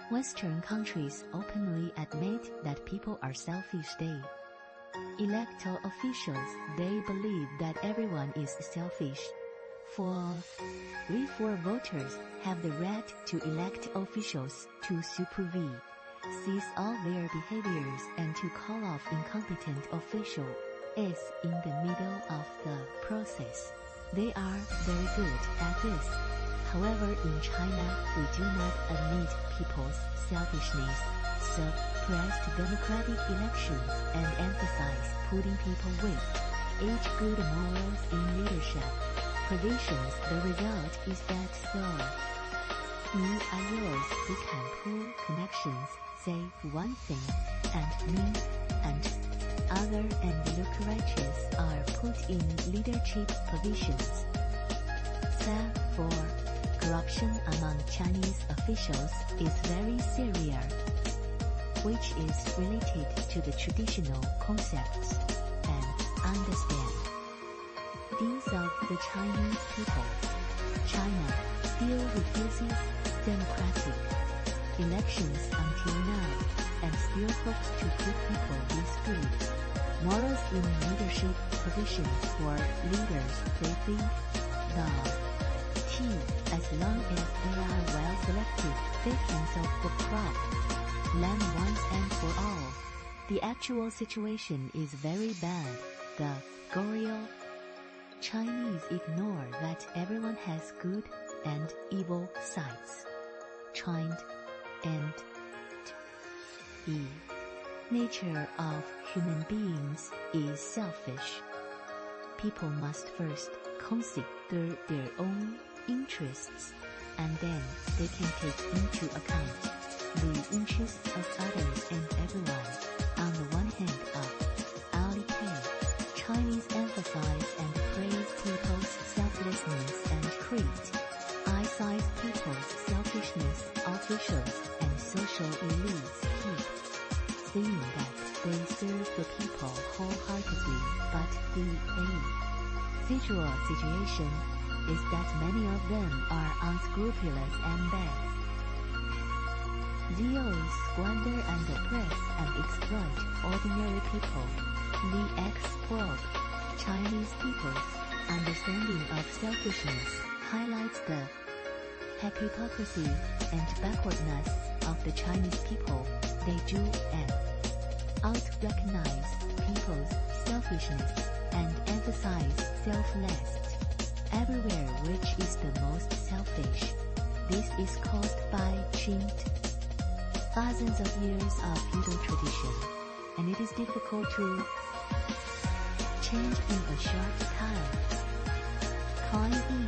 Western countries openly admit that people are selfish. They electoral officials, they believe that everyone is selfish. For voters have the right to elect officials to supervise all their behaviors and to call off incompetent officials in the middle of the process. They are very good at this. However, in China, we do not admit people's selfishness, suppress democratic elections, and emphasize putting people with good morals in leadership provisions. The result is that me and yours, we can pull connections, say one thing, and me and other and look righteous are put in leadership positions. Therefore, corruption among Chinese officials is very serious, which is related to the traditional concepts and understand these of the Chinese people. China still refuses democratic elections until now, and still hopes to put people with good morals in leadership positions for leaders. They think as long as they are well selected, they can solve the problem once and for all. The actual situation is very bad. The Goryeo Chinese ignore that everyone has good and evil sides. The nature of human beings is selfish. People must first consider their own interests, and then they can take into account the interests of others and everyone. On the one hand, Chinese emphasize and praise people's selflessness and criticize people's selfishness. Officials and social elites keep saying that they serve the people wholeheartedly, but the visual situation is that many of them are unscrupulous and bad. Zeals squander and oppress and exploit ordinary people. The exploit Chinese people's understanding of selfishness highlights the hypocrisy and backwardness of the Chinese people. They do out-recognize people's selfishness and emphasize selfless everywhere, which is the most selfish. This is caused by thousands of years of feudal tradition, and it is difficult to change in a short time. Calling in